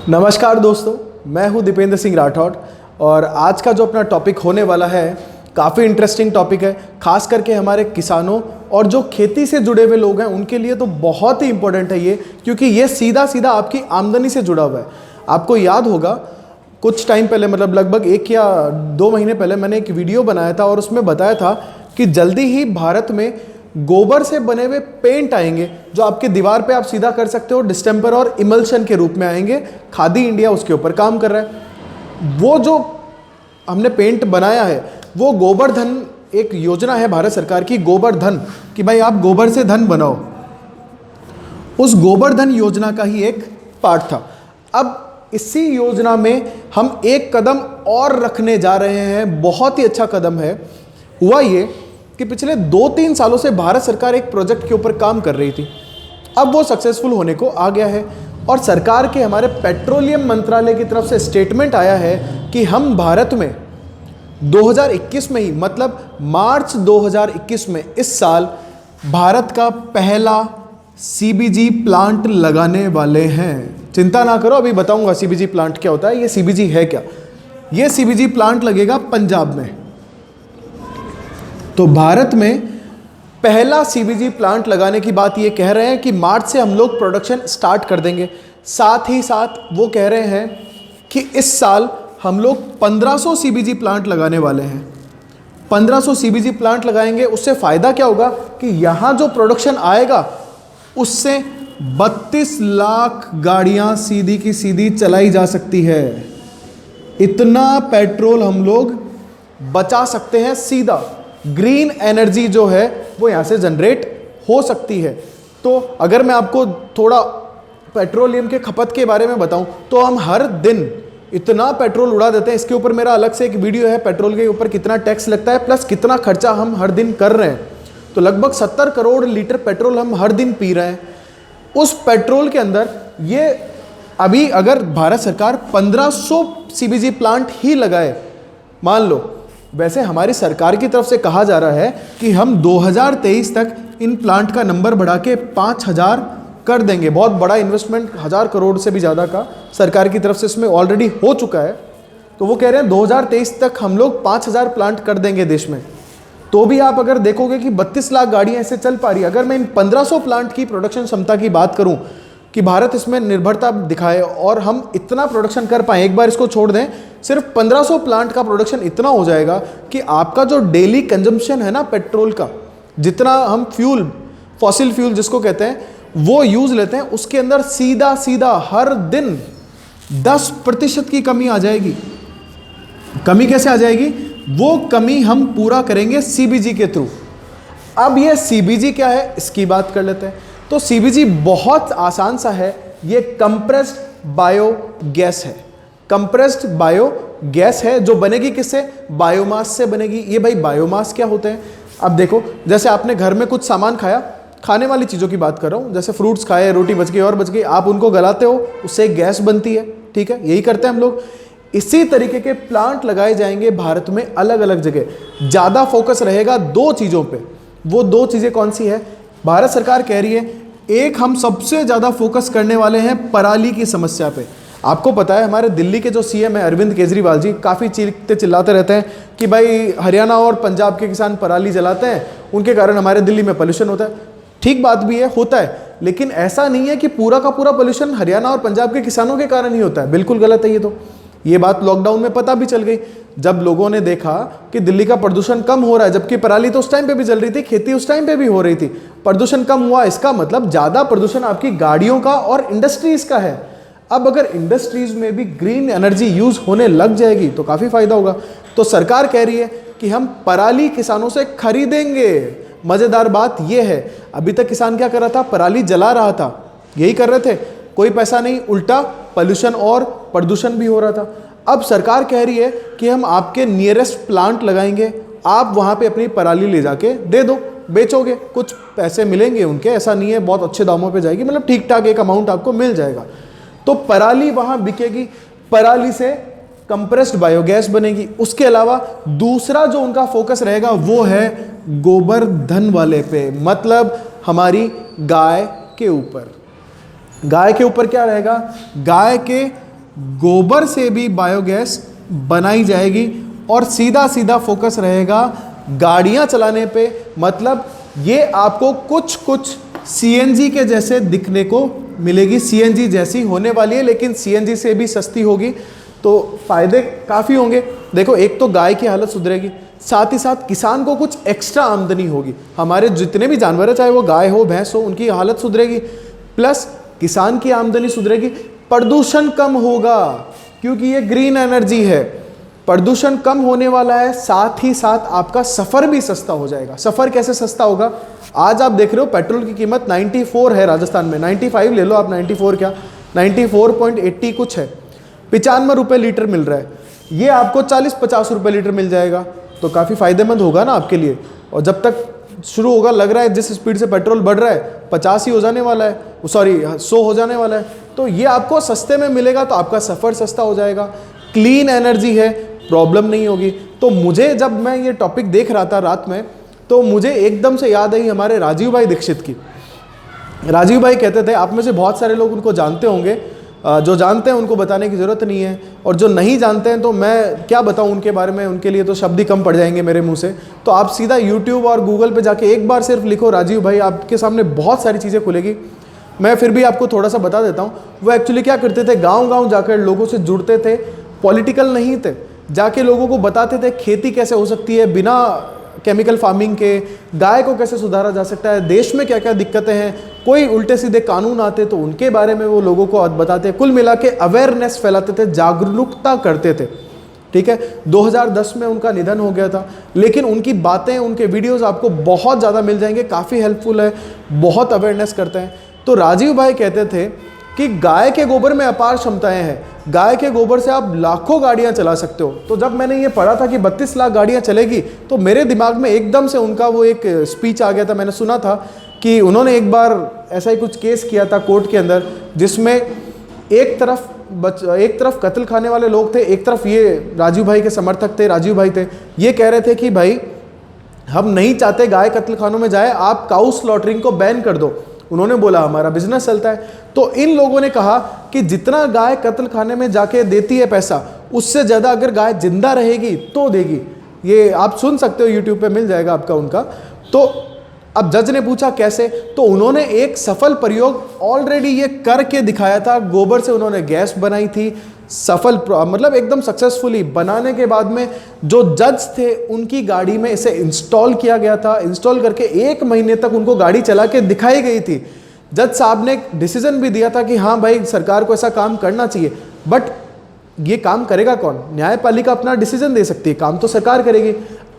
नमस्कार दोस्तों, मैं हूं दीपेंद्र सिंह राठौड़ और आज का जो अपना टॉपिक होने वाला है काफ़ी इंटरेस्टिंग टॉपिक है। खास करके हमारे किसानों और जो खेती से जुड़े हुए लोग हैं उनके लिए तो बहुत ही इंपॉर्टेंट है ये, क्योंकि ये सीधा सीधा आपकी आमदनी से जुड़ा हुआ है। आपको याद होगा कुछ टाइम पहले, मतलब लगभग 1 या 2 महीने पहले मैंने एक वीडियो बनाया था और उसमें बताया था कि जल्दी ही भारत में गोबर से बने हुए पेंट आएंगे जो आपके दीवार पे आप सीधा कर सकते हो, डिस्टेंपर और इमल्शन के रूप में आएंगे। खादी इंडिया उसके ऊपर काम कर रहा है। वो जो हमने पेंट बनाया है वो गोबर धन एक योजना है भारत सरकार की, गोबर धन, कि भाई आप गोबर से धन बनाओ। उस गोबर धन योजना का ही एक पार्ट था। अब इसी योजना में हम एक कदम और रखने जा रहे हैं, बहुत ही अच्छा कदम है। हुआ ये कि पिछले 2-3 सालों से भारत सरकार एक प्रोजेक्ट के ऊपर काम कर रही थी। अब वो सक्सेसफुल होने को आ गया है और सरकार के हमारे पेट्रोलियम मंत्रालय की तरफ से स्टेटमेंट आया है कि हम भारत में 2021 में ही, मतलब मार्च 2021 में, इस साल भारत का पहला सीबीजी प्लांट लगाने वाले हैं। चिंता ना करो, अभी बताऊंगा सीबीजी प्लांट क्या होता है, ये सीबीजी है क्या। ये सीबीजी प्लांट लगेगा पंजाब में। तो भारत में पहला सीबीजी प्लांट लगाने की बात ये कह रहे हैं कि मार्च से हम लोग प्रोडक्शन स्टार्ट कर देंगे। साथ ही साथ वो कह रहे हैं कि इस साल हम लोग 1500 सीबीजी प्लांट लगाने वाले हैं। 1500 सीबीजी प्लांट लगाएंगे, उससे फ़ायदा क्या होगा कि यहाँ जो प्रोडक्शन आएगा उससे 32 लाख गाड़ियाँ सीधी की सीधी चलाई जा सकती है। इतना पेट्रोल हम लोग बचा सकते हैं। सीधा ग्रीन एनर्जी जो है वो यहाँ से जनरेट हो सकती है। तो अगर मैं आपको थोड़ा पेट्रोलियम के खपत के बारे में बताऊं तो हम हर दिन इतना पेट्रोल उड़ा देते हैं। इसके ऊपर मेरा अलग से एक वीडियो है, पेट्रोल के ऊपर कितना टैक्स लगता है प्लस कितना खर्चा हम हर दिन कर रहे हैं। तो लगभग 70 करोड़ लीटर पेट्रोल हम हर दिन पी रहे हैं। उस पेट्रोल के अंदर ये अभी अगर भारत सरकार 1500 सीबीजी प्लांट ही लगाए, मान लो, वैसे हमारी सरकार की तरफ से कहा जा रहा है कि हम 2023 तक इन प्लांट का नंबर बढ़ा के 5000 कर देंगे। बहुत बड़ा इन्वेस्टमेंट, 1000 करोड़ से भी ज़्यादा का सरकार की तरफ से इसमें ऑलरेडी हो चुका है। तो वो कह रहे हैं 2023 तक हम लोग 5000 प्लांट कर देंगे देश में। तो भी आप अगर देखोगे कि 32 लाख गाड़ियाँ ऐसे चल पा रही है। अगर मैं इन 1500 प्लांट की प्रोडक्शन क्षमता की बात करूँ कि भारत इसमें निर्भरता दिखाए और हम इतना प्रोडक्शन कर पाएँ, एक बार इसको छोड़ दें, सिर्फ 1500 प्लांट का प्रोडक्शन इतना हो जाएगा कि आपका जो डेली कंजम्पशन है ना पेट्रोल का, जितना हम फ्यूल, फॉसिल फ्यूल जिसको कहते हैं, वो यूज़ लेते हैं, उसके अंदर सीधा सीधा हर दिन 10% की कमी आ जाएगी। कमी कैसे आ जाएगी? वो कमी हम पूरा करेंगे सीबीजी के थ्रू। अब ये सीबीजी क्या है इसकी बात कर लेते हैं। तो सीबीजी बहुत आसान सा है, ये कंप्रेस्ड बायोगैस है। कंप्रेस्ड बायोगैस है जो बनेगी किससे? बायोमास से बनेगी। ये भाई बायोमास क्या होते हैं? अब देखो, जैसे आपने घर में कुछ सामान खाया, खाने वाली चीज़ों की बात कर रहा हूँ, जैसे फ्रूट्स खाए, रोटी बच गई और बच गई, आप उनको गलाते हो, उससे एक गैस बनती है, ठीक है, यही करते हैं हम लोग। इसी तरीके के प्लांट लगाए जाएंगे भारत में अलग अलग जगह। ज़्यादा फोकस रहेगा 2 चीज़ों पे। वो 2 चीज़ें कौन सी है? भारत सरकार कह रही है, एक हम सबसे ज़्यादा फोकस करने वाले हैं पराली की समस्या पे। आपको पता है हमारे दिल्ली के जो सीएम है अरविंद केजरीवाल जी काफ़ी चीखते चिल्लाते रहते हैं कि भाई हरियाणा और पंजाब के किसान पराली जलाते हैं, उनके कारण हमारे दिल्ली में पोल्यूशन होता है। ठीक बात भी है, होता है, लेकिन ऐसा नहीं है कि पूरा का पूरा पोल्यूशन हरियाणा और पंजाब के किसानों के कारण ही होता है। बिल्कुल गलत है ये तो। ये बात लॉकडाउन में पता भी चल गई, जब लोगों ने देखा कि दिल्ली का प्रदूषण कम हो रहा है, जबकि पराली तो उस टाइम पे भी जल रही थी, खेती उस टाइम पे भी हो रही थी, प्रदूषण कम हुआ। इसका मतलब ज़्यादा प्रदूषण आपकी गाड़ियों का और इंडस्ट्रीज का है। अब अगर इंडस्ट्रीज में भी ग्रीन एनर्जी यूज होने लग जाएगी तो काफ़ी फायदा होगा। तो सरकार कह रही है कि हम पराली किसानों से खरीदेंगे। मज़ेदार बात यह है, अभी तक किसान क्या कर रहा था? पराली जला रहा था, यही कर रहे थे, कोई पैसा नहीं, उल्टा पोल्यूशन और प्रदूषण भी हो रहा था। अब सरकार कह रही है कि हम आपके नियरेस्ट प्लांट लगाएंगे, आप वहाँ पे अपनी पराली ले जाके दे दो, बेचोगे, कुछ पैसे मिलेंगे उनके, ऐसा नहीं है बहुत अच्छे दामों पे जाएगी, मतलब ठीक ठाक एक अमाउंट आपको मिल जाएगा। तो पराली वहाँ बिकेगी, पराली से कंप्रेस्ड बायोगैस बनेगी। उसके अलावा दूसरा जो उनका फोकस रहेगा वो है गोबर धन वाले पे, मतलब हमारी गाय के ऊपर। गाय के ऊपर क्या रहेगा? गाय के गोबर से भी बायोगैस बनाई जाएगी और सीधा सीधा फोकस रहेगा गाड़ियां चलाने पे। मतलब ये आपको कुछ कुछ सीएनजी के जैसे दिखने को मिलेगी, सीएनजी जैसी होने वाली है, लेकिन सीएनजी से भी सस्ती होगी, तो फायदे काफ़ी होंगे। देखो, एक तो गाय की हालत सुधरेगी, साथ ही साथ किसान को कुछ एक्स्ट्रा आमदनी होगी। हमारे जितने भी जानवर है, चाहे वो गाय हो भैंस हो, उनकी हालत सुधरेगी, प्लस किसान की आमदनी सुधरेगी, प्रदूषण कम होगा क्योंकि ये ग्रीन एनर्जी है, प्रदूषण कम होने वाला है, साथ ही साथ आपका सफ़र भी सस्ता हो जाएगा। सफ़र कैसे सस्ता होगा? आज आप देख रहे हो पेट्रोल की कीमत 94 है राजस्थान में, 95 ले लो आप, 94 क्या 94.80 कुछ है, 95 रुपये लीटर मिल रहा है। ये आपको 40-50 रुपये लीटर मिल जाएगा, तो काफ़ी फ़ायदेमंद होगा ना आपके लिए। और जब तक शुरू होगा, लग रहा है जिस स्पीड से पेट्रोल बढ़ रहा है 50 ही हो जाने वाला है, सॉरी 100 हो जाने वाला है, तो ये आपको सस्ते में मिलेगा, तो आपका सफ़र सस्ता हो जाएगा। क्लीन एनर्जी है, प्रॉब्लम नहीं होगी। तो मुझे जब मैं ये टॉपिक देख रहा था रात में, तो मुझे एकदम से याद आई हमारे राजीव भाई दीक्षित की। राजीव भाई कहते थे, आप में से बहुत सारे लोग उनको जानते होंगे, जो जानते हैं उनको बताने की ज़रूरत नहीं है, और जो नहीं जानते हैं तो मैं क्या बताऊं उनके बारे में, उनके लिए तो शब्द ही कम पड़ जाएंगे मेरे मुंह से। तो आप सीधा यूट्यूब और गूगल पे जाके एक बार सिर्फ लिखो राजीव भाई, आपके सामने बहुत सारी चीज़ें खुलेगी। मैं फिर भी आपको थोड़ा सा बता देता हूँ। वो एक्चुअली क्या करते थे, गाँव-गाँव जाकर लोगों से जुड़ते थे, पॉलिटिकल नहीं थे, जाके लोगों को बताते थे खेती कैसे हो सकती है बिना केमिकल फार्मिंग के, गाय को कैसे सुधारा जा सकता है, देश में क्या क्या दिक्कतें हैं, कोई उल्टे सीधे कानून आते तो उनके बारे में वो लोगों को बताते, कुल मिला के अवेयरनेस फैलाते थे, जागरूकता करते थे। ठीक है, 2010 में उनका निधन हो गया था, लेकिन उनकी बातें, उनके वीडियोस आपको बहुत ज़्यादा मिल जाएंगे, काफ़ी हेल्पफुल है, बहुत अवेयरनेस करते हैं। तो राजीव भाई कहते थे कि गाय के गोबर में अपार क्षमताएं हैं, गाय के गोबर से आप लाखों गाड़ियां चला सकते हो। तो जब मैंने ये पढ़ा था कि 32 लाख गाड़ियां चलेगी, तो मेरे दिमाग में एकदम से उनका वो एक स्पीच आ गया था। मैंने सुना था कि उन्होंने एक बार ऐसा ही कुछ केस किया था कोर्ट के अंदर, जिसमें एक तरफ कत्ल खाने वाले लोग थे, एक तरफ ये राजीव भाई के समर्थक थे, राजीव भाई थे, ये कह रहे थे कि भाई हम नहीं चाहते गाय कत्ल खानों में जाए, आप काउ स्लॉटरिंग को बैन कर दो। उन्होंने बोला हमारा बिजनेस चलता है। तो इन लोगों ने कहा कि जितना गाय कत्ल खाने में जाके देती है पैसा, उससे ज़्यादा अगर गाय जिंदा रहेगी तो देगी। ये आप सुन सकते हो, यूट्यूब पे मिल जाएगा आपका उनका। तो अब जज ने पूछा कैसे, तो उन्होंने एक सफल प्रयोग ऑलरेडी ये करके दिखाया था। गोबर से उन्होंने गैस बनाई थी, सफल मतलब एकदम सक्सेसफुली बनाने के बाद में जो जज थे उनकी गाड़ी में इसे इंस्टॉल किया गया था। इंस्टॉल करके 1 महीने तक उनको गाड़ी चला के दिखाई गई थी। जज साहब ने डिसीजन भी दिया था कि हाँ भाई, सरकार को ऐसा काम करना चाहिए, बट ये काम करेगा कौन? न्यायपालिका अपना डिसीजन दे सकती है, काम तो सरकार करेगी।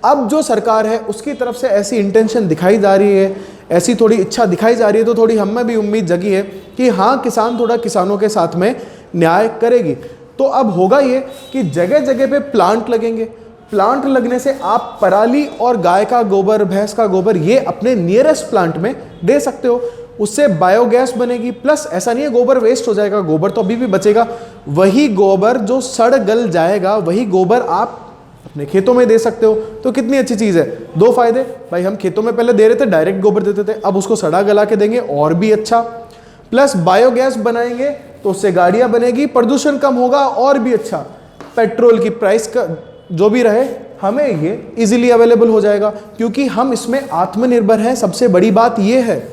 अब जो सरकार है उसकी तरफ से ऐसी इंटेंशन दिखाई जा रही है, ऐसी थोड़ी इच्छा दिखाई जा रही है, तो थोड़ी हम में भी उम्मीद जगी है कि हाँ, किसान थोड़ा किसानों के साथ में न्याय करेगी। तो अब होगा ये कि जगह जगह पे प्लांट लगेंगे। प्लांट लगने से आप पराली और गाय का गोबर, भैंस का गोबर, ये अपने नियरेस्ट प्लांट में दे सकते हो। उससे बायोगैस बनेगी, प्लस ऐसा नहीं है गोबर वेस्ट हो जाएगा, गोबर तो अभी भी बचेगा। वही गोबर जो सड़ गल जाएगा, वही गोबर आप अपने खेतों में दे सकते हो। तो कितनी अच्छी चीज़ है। 2 फायदे, भाई हम खेतों में पहले दे रहे थे, डायरेक्ट गोबर देते थे, अब उसको सड़ा गला के देंगे, और भी अच्छा। प्लस बायोगैस बनाएंगे तो उससे गाड़ियां बनेगी, प्रदूषण कम होगा, और भी अच्छा। पेट्रोल की प्राइस का जो भी रहे, हमें ये इजीली अवेलेबल हो जाएगा, क्योंकि हम इसमें आत्मनिर्भर हैं। सबसे बड़ी बात ये है,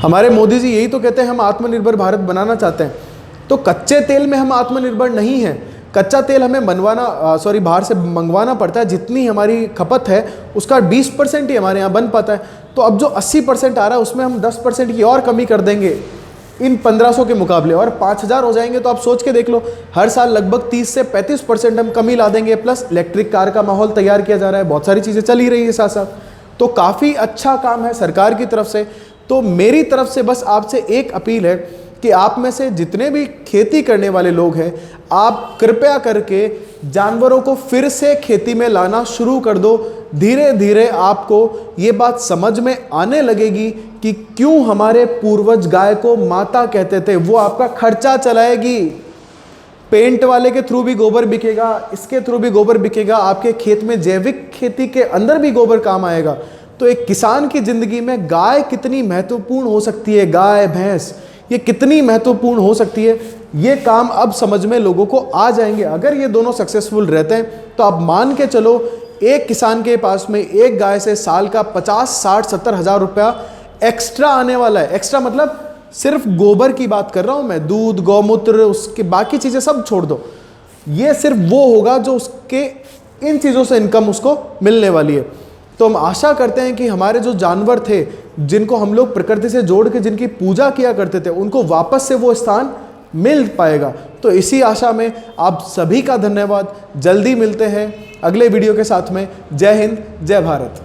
हमारे मोदी जी यही तो कहते हैं हम आत्मनिर्भर भारत बनाना चाहते हैं। तो कच्चे तेल में हम आत्मनिर्भर नहीं हैं। कच्चा तेल हमें बाहर से मंगवाना पड़ता है। जितनी हमारी खपत है उसका 20% ही हमारे यहाँ बन पाता है। तो अब जो 80% आ रहा है उसमें हम 10% की और कमी कर देंगे इन 1500 के मुकाबले, और 5000 हो जाएंगे। तो आप सोच के देख लो, हर साल लगभग 30 से 35% हम कमी ला देंगे। प्लस इलेक्ट्रिक कार का माहौल तैयार किया जा रहा है, बहुत सारी चीज़ें चल ही रही है साथ साथ। तो काफ़ी अच्छा काम है सरकार की तरफ से। तो मेरी तरफ से बस आपसे एक अपील है कि आप में से जितने भी खेती करने वाले लोग हैं, आप कृपया करके जानवरों को फिर से खेती में लाना शुरू कर दो। धीरे धीरे आपको ये बात समझ में आने लगेगी कि क्यों हमारे पूर्वज गाय को माता कहते थे। वो आपका खर्चा चलाएगी। पेंट वाले के थ्रू भी गोबर बिकेगा, इसके थ्रू भी गोबर बिकेगा, आपके खेत में जैविक खेती के अंदर भी गोबर काम आएगा। तो एक किसान की जिंदगी में गाय कितनी महत्वपूर्ण हो सकती है, गाय भैंस ये कितनी महत्वपूर्ण हो सकती है, ये काम अब समझ में लोगों को आ जाएंगे। अगर ये दोनों सक्सेसफुल रहते हैं तो आप मान के चलो एक किसान के पास में एक गाय से साल का 50, 60, 70 हज़ार रुपया एक्स्ट्रा आने वाला है। एक्स्ट्रा मतलब सिर्फ गोबर की बात कर रहा हूं मैं, दूध, गौमूत्र, उसके बाकी चीज़ें सब छोड़ दो। ये सिर्फ वो होगा जो उसके इन चीज़ों से इनकम उसको मिलने वाली है। तो हम आशा करते हैं कि हमारे जो जानवर थे, जिनको हम लोग प्रकृति से जोड़ के जिनकी पूजा किया करते थे, उनको वापस से वो स्थान मिल पाएगा। तो इसी आशा में आप सभी का धन्यवाद। जल्दी मिलते हैं अगले वीडियो के साथ में। जय हिंद, जय भारत।